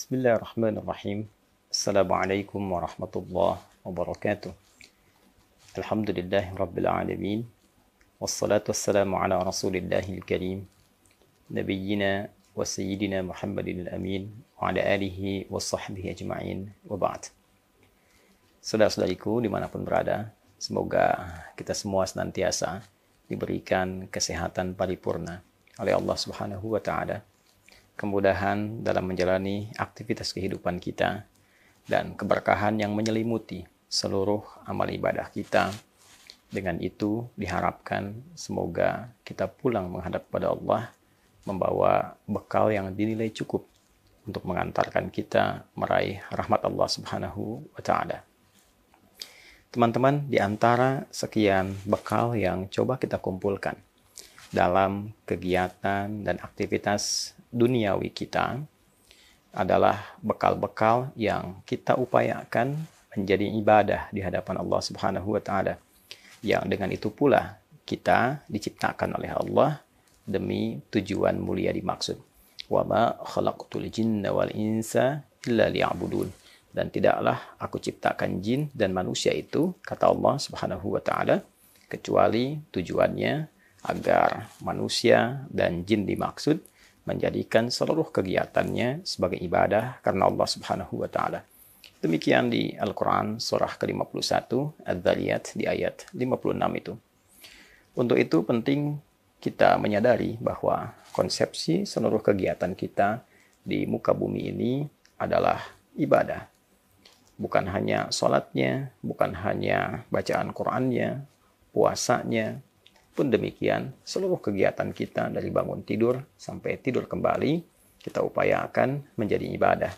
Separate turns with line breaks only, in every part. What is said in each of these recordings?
Bismillahirrahmanirrahim. Assalamualaikum warahmatullahi wabarakatuh. Alhamdulillahi rabbil alamin. Wassalatu wassalamu ala rasulillahil karim. Nabiyyina wa sayyidina Muhammadin al-amin. Wa ala alihi wa sahbihi ajma'in. Wa ba'd. Saudara-saudariku dimanapun berada, semoga kita semua senantiasa diberikan kesehatan paripurna oleh Allah Subhanahu wa Ta'ala, kemudahan dalam menjalani aktivitas kehidupan kita, dan keberkahan yang menyelimuti seluruh amal ibadah kita. Dengan itu diharapkan semoga kita pulang menghadap pada Allah membawa bekal yang dinilai cukup untuk mengantarkan kita meraih rahmat Allah Subhanahu wa Ta'ala. Teman-teman, di antara sekian bekal yang coba kita kumpulkan dalam kegiatan dan aktivitas duniawi kita adalah bekal-bekal yang kita upayakan menjadi ibadah di hadapan Allah Subhanahu wa Ta'ala, yang dengan itu pula kita diciptakan oleh Allah demi tujuan mulia dimaksud. Wa ma khalaqtul jinna wal insa illa liya'budun. Dan tidaklah aku ciptakan jin dan manusia itu, kata Allah Subhanahu wa Ta'ala, kecuali tujuannya agar manusia dan jin dimaksud menjadikan seluruh kegiatannya sebagai ibadah karena Allah Subhanahu wa Ta'ala. Demikian di Al-Quran surah ke-51 Adz-Dzariyat di ayat 56 itu. Untuk itu penting kita menyadari bahwa konsepsi seluruh kegiatan kita di muka bumi ini adalah ibadah. Bukan hanya sholatnya, bukan hanya bacaan Qur'annya, puasanya, pun demikian seluruh kegiatan kita dari bangun tidur sampai tidur kembali kita upayakan menjadi ibadah.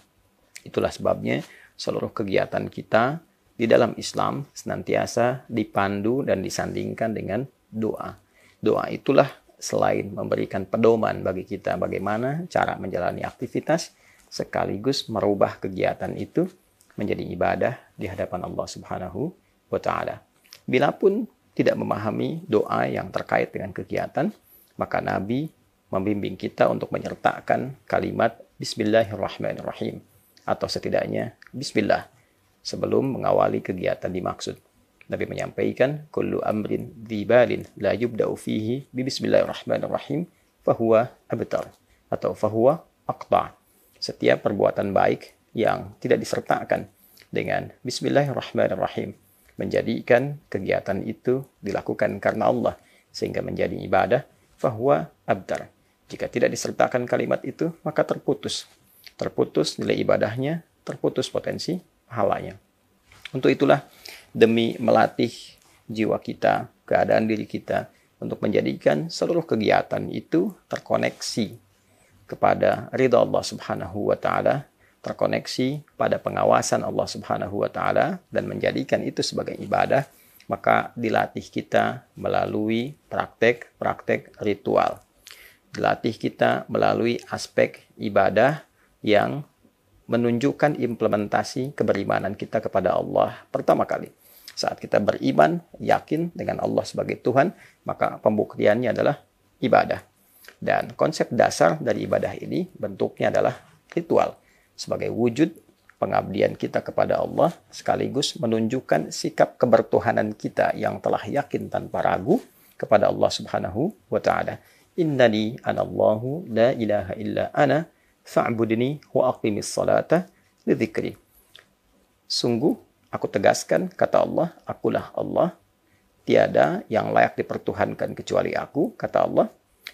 Itulah sebabnya seluruh kegiatan kita di dalam Islam senantiasa dipandu dan disandingkan dengan doa. Doa itulah selain memberikan pedoman bagi kita bagaimana cara menjalani aktivitas, sekaligus merubah kegiatan itu menjadi ibadah di hadapan Allah Subhanahu wa Ta'ala. Bilapun tidak memahami doa yang terkait dengan kegiatan, maka Nabi membimbing kita untuk menyertakan kalimat Bismillahirrahmanirrahim, atau setidaknya Bismillah, sebelum mengawali kegiatan dimaksud. Nabi menyampaikan, kullu amrin dzibalin la yubda'u fihi bi Bismillahirrahmanirrahim fahuwa abtar, atau fahuwa aqta'. Setiap perbuatan baik yang tidak disertakan dengan Bismillahirrahmanirrahim menjadikan kegiatan itu dilakukan karena Allah sehingga menjadi ibadah, fahuwa abtar. Jika tidak disertakan kalimat itu, maka terputus nilai ibadahnya, terputus potensi pahalanya. Untuk itulah, demi melatih jiwa kita, keadaan diri kita, untuk menjadikan seluruh kegiatan itu terkoneksi kepada ridha Allah Subhanahu wa Ta'ala, terkoneksi pada pengawasan Allah Subhanahu wa Ta'ala, dan menjadikan itu sebagai ibadah, maka dilatih kita melalui praktek-praktek ritual. Dilatih kita melalui aspek ibadah yang menunjukkan implementasi keberimanan kita kepada Allah pertama kali. Saat kita beriman, yakin dengan Allah sebagai Tuhan, maka pembuktiannya adalah ibadah. Dan konsep dasar dari ibadah ini bentuknya adalah ritual, sebagai wujud pengabdian kita kepada Allah, sekaligus menunjukkan sikap kebertuhanan kita yang telah yakin tanpa ragu kepada Allah Subhanahu wa Ta'ala. Innani anallahu la ilaha illa ana fa'budni wa aqimis salata li dzikri. Sungguh aku tegaskan, kata Allah, akulah Allah, tiada yang layak dipertuhankan kecuali aku, kata Allah.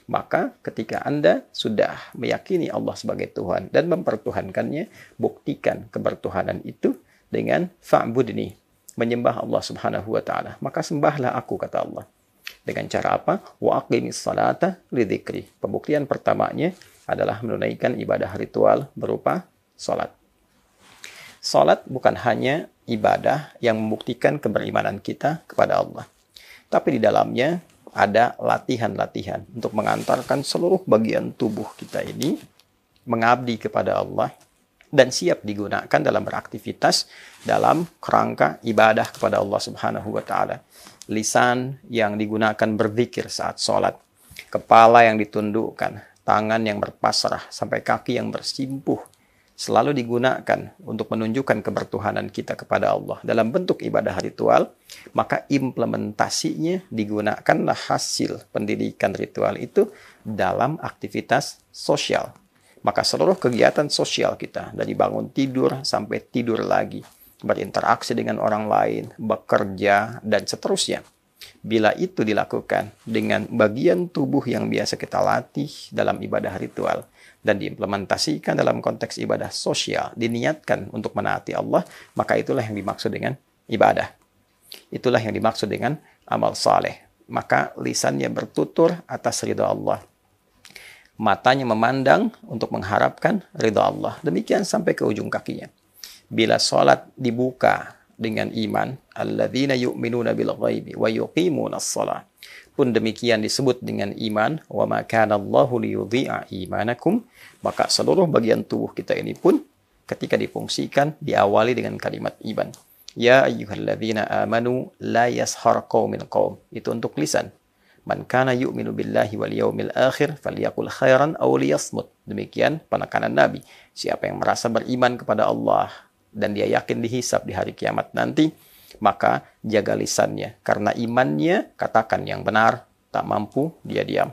Maka ketika Anda sudah meyakini Allah sebagai Tuhan dan mempertuhankannya, buktikan kebertuhanan itu dengan fa'budni, menyembah Allah Subhanahu wa Ta'ala. Maka sembahlah aku, kata Allah. Dengan cara apa? Wa aqimis salata li dzikri. Pembuktian pertamanya adalah menunaikan ibadah ritual berupa salat. Salat bukan hanya ibadah yang membuktikan keberimanan kita kepada Allah, tapi di dalamnya ada latihan-latihan untuk mengantarkan seluruh bagian tubuh kita ini mengabdi kepada Allah dan siap digunakan dalam beraktivitas dalam kerangka ibadah kepada Allah Subhanahu wa Ta'ala. Lisan yang digunakan berzikir saat sholat, kepala yang ditundukkan, tangan yang berpasrah, sampai kaki yang bersimpuh selalu digunakan untuk menunjukkan kebertuhanan kita kepada Allah dalam bentuk ibadah ritual, maka implementasinya digunakanlah hasil pendidikan ritual itu dalam aktivitas sosial. Maka seluruh kegiatan sosial kita, dari bangun tidur sampai tidur lagi, berinteraksi dengan orang lain, bekerja, dan seterusnya, bila itu dilakukan dengan bagian tubuh yang biasa kita latih dalam ibadah ritual dan diimplementasikan dalam konteks ibadah sosial, diniatkan untuk menaati Allah, maka itulah yang dimaksud dengan ibadah. Itulah yang dimaksud dengan amal saleh. Maka lisannya bertutur atas ridha Allah, matanya memandang untuk mengharapkan ridha Allah. Demikian sampai ke ujung kakinya. Bila sholat dibuka dengan iman, alladzina yu'minuna bil ghaibi wa yuqimunas shalah, pun demikian disebut dengan iman, wa ma kana Allahu liyudhi'a imanakum, maka seluruh bagian tubuh kita ini pun ketika difungsikan diawali dengan kalimat iman. Ya ayyuhalladzina amanu la yashar qaumin qaum. Itu untuk lisan. Man kana yu'minu billahi wal yawmil akhir falyaqul khairan aw liyasmut. Demikian penekanan Nabi. Siapa yang merasa beriman kepada Allah dan dia yakin dihisab di hari kiamat nanti, maka jaga lisannya. Karena imannya katakan yang benar, tak mampu dia diam.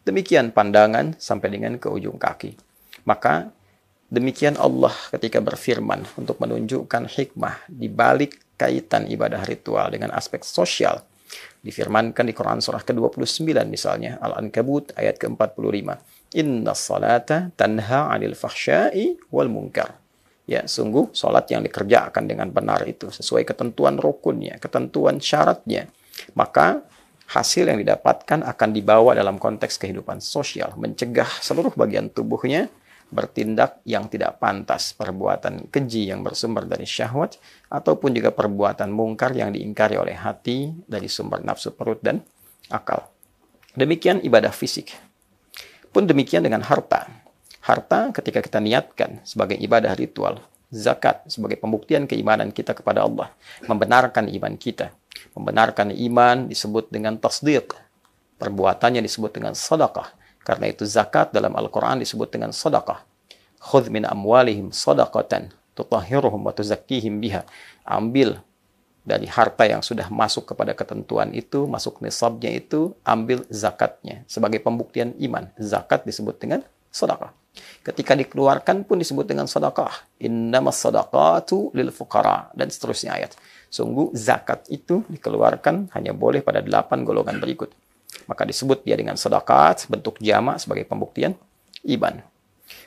Demikian pandangan sampai dengan ke ujung kaki. Maka demikian Allah ketika berfirman untuk menunjukkan hikmah di balik kaitan ibadah ritual dengan aspek sosial. Difirmankan di Quran surah ke-29 misalnya, Al-Ankabut ayat ke-45. Inna salata tanha 'anil fahsya'i wal munkar. Ya, sungguh salat yang dikerjakan dengan benar itu sesuai ketentuan rukunnya, ketentuan syaratnya, maka hasil yang didapatkan akan dibawa dalam konteks kehidupan sosial, mencegah seluruh bagian tubuhnya bertindak yang tidak pantas, perbuatan keji yang bersumber dari syahwat, ataupun juga perbuatan mungkar yang diingkari oleh hati dari sumber nafsu perut dan akal. Demikian ibadah fisik. Pun demikian dengan harta. Harta ketika kita niatkan sebagai ibadah ritual, zakat sebagai pembuktian keimanan kita kepada Allah, membenarkan iman kita. Membenarkan iman disebut dengan tasdiq. Perbuatannya disebut dengan sedekah. Karena itu zakat dalam Al-Quran disebut dengan sedekah. Khudh min amwalihim sadaqatan tutahhiruhum wa tuzakkihim biha. Ambil dari harta yang sudah masuk kepada ketentuan itu, masuk nisabnya itu, ambil zakatnya sebagai pembuktian iman. Zakat disebut dengan sedekah. Ketika dikeluarkan pun disebut dengan sedekah. Innamas sadaqatu lil fuqara, dan seterusnya ayat. Sungguh zakat itu dikeluarkan hanya boleh pada 8 golongan berikut. Maka disebut dia dengan sedekah, bentuk jamak sebagai pembuktian iman.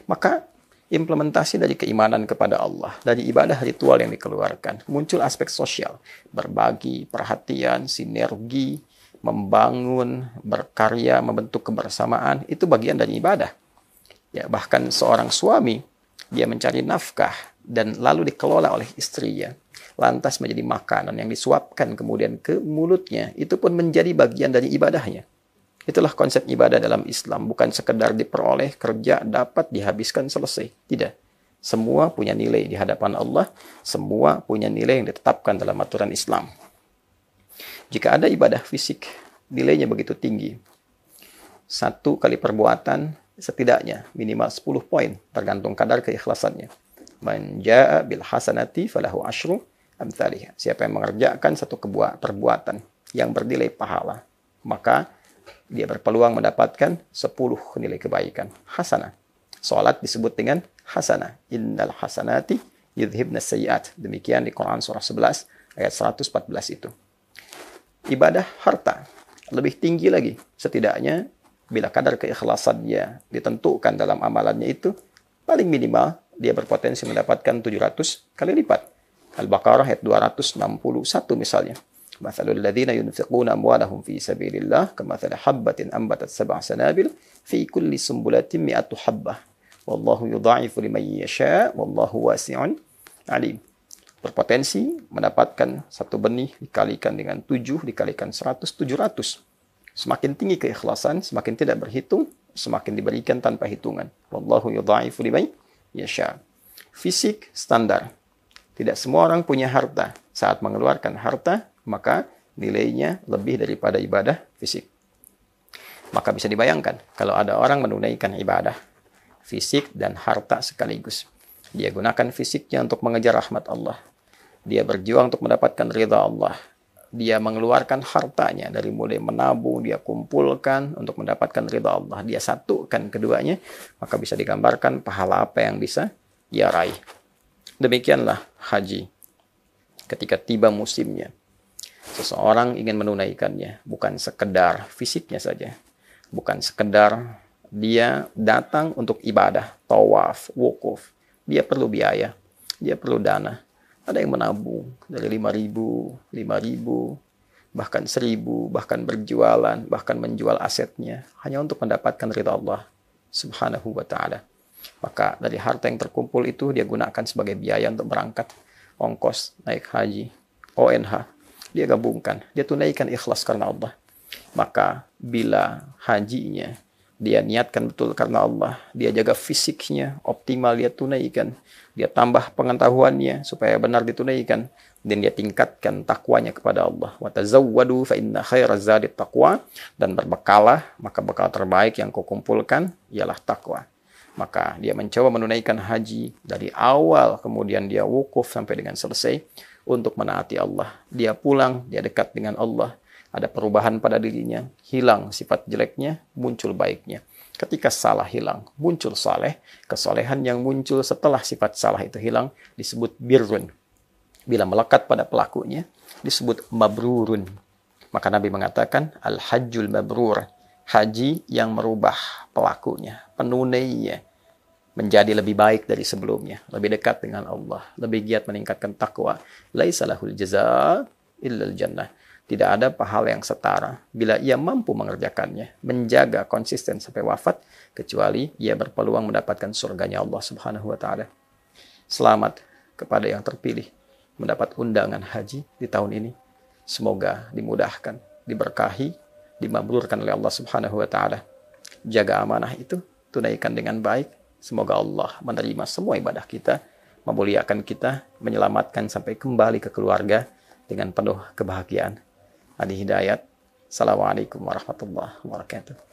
Maka implementasi dari keimanan kepada Allah, dari ibadah ritual yang dikeluarkan, muncul aspek sosial, berbagi, perhatian, sinergi, membangun, berkarya, membentuk kebersamaan, itu bagian dari ibadah. Ya, bahkan seorang suami, dia mencari nafkah dan lalu dikelola oleh istrinya, lantas menjadi makanan yang disuapkan kemudian ke mulutnya, itu pun menjadi bagian dari ibadahnya. Itulah konsep ibadah dalam Islam, bukan sekedar diperoleh, kerja, dapat, dihabiskan, selesai. Tidak. Semua punya nilai di hadapan Allah, semua punya nilai yang ditetapkan dalam aturan Islam. Jika ada ibadah fisik, nilainya begitu tinggi. 1 kali perbuatan, setidaknya minimal 10 poin, tergantung kadar keikhlasannya. Man jaa bil hasanati falahu asyru amthaliha. Siapa yang mengerjakan satu perbuatan yang bernilai pahala, maka dia berpeluang mendapatkan 10 nilai kebaikan. Hasanah. Salat disebut dengan hasanah. Innal hasanati yudhibna sayyi'at. Demikian di Quran surah 11 ayat 114 itu. Ibadah harta lebih tinggi lagi. Setidaknya bila kadar keikhlasannya ditentukan dalam amalannya itu, paling minimal dia berpotensi mendapatkan 700 kali lipat. Al-Baqarah ayat 261 misalnya. Mathalul ladzina yunfiquna amwalahum fi sabilillah kamathali habbatin ambatat sab'a sanabil fi kulli sumbulatin mi'atu habbah. Wallahu yudha'ifu liman yasha' wallahu wasi'un alim. Berpotensi mendapatkan satu benih dikalikan dengan 7 dikalikan 100, 700. Semakin tinggi keikhlasan, semakin tidak berhitung, semakin diberikan tanpa hitungan. Wallahu yudha'ifu liman yasha'. Fisik standar. Tidak semua orang punya harta. Saat mengeluarkan harta, maka nilainya lebih daripada ibadah fisik. Maka bisa dibayangkan, kalau ada orang menunaikan ibadah fisik dan harta sekaligus, Dia gunakan fisiknya untuk mengejar rahmat Allah. Dia berjuang untuk mendapatkan ridha Allah. Dia mengeluarkan hartanya dari mulai menabung, dia kumpulkan untuk mendapatkan ridha Allah. Dia satukan keduanya, maka bisa digambarkan pahala apa yang bisa dia raih. Demikianlah haji. Ketika tiba musimnya, seseorang ingin menunaikannya, bukan sekedar fisiknya saja. Bukan sekedar dia datang untuk ibadah, tawaf, wukuf. Dia perlu biaya, dia perlu dana. Ada yang menabung dari 5.000, 5.000, bahkan 1.000, bahkan berjualan, bahkan menjual asetnya hanya untuk mendapatkan ridha Allah Subhanahu wa ta'ala. Maka dari harta yang terkumpul itu dia gunakan sebagai biaya untuk berangkat, ongkos, naik haji, ONH. Dia gabungkan, dia tunaikan ikhlas karena Allah. Maka bila hajinya dia niatkan betul karena Allah, dia jaga fisiknya optimal, dia tunaikan, dia tambah pengetahuannya supaya benar ditunaikan, dan dia tingkatkan takwanya kepada Allah. Wa tazawwadu fa inna khairaz zadi taqwa, dan berbekalah, maka bekal terbaik yang kau kumpulkan ialah takwa. Maka dia mencoba menunaikan haji dari awal, kemudian dia wukuf sampai dengan selesai untuk menaati Allah. Dia pulang, dia dekat dengan Allah. Ada perubahan pada dirinya, hilang sifat jeleknya, muncul baiknya. Ketika salah hilang, muncul saleh. Kesolehan yang muncul setelah sifat salah itu hilang disebut birrun. Bila melekat pada pelakunya, disebut mabrurun. Maka Nabi mengatakan, al-hajjul mabrur. Haji yang merubah pelakunya, penunainya, menjadi lebih baik dari sebelumnya. Lebih dekat dengan Allah. Lebih giat meningkatkan takwa. Laisa lahul jazaa illal jannah. Tidak ada pahala yang setara bila ia mampu mengerjakannya, menjaga konsisten sampai wafat, kecuali ia berpeluang mendapatkan surganya Allah Subhanahu wa ta'ala. Selamat kepada yang terpilih mendapat undangan haji di tahun ini. Semoga dimudahkan, diberkahi, dimabrurkan oleh Allah Subhanahu wa ta'ala. Jaga amanah itu, tunaikan dengan baik. Semoga Allah menerima semua ibadah kita, memuliakan kita, menyelamatkan sampai kembali ke keluarga dengan penuh kebahagiaan. Adi Hidayat. Assalamualaikum warahmatullahi wabarakatuh.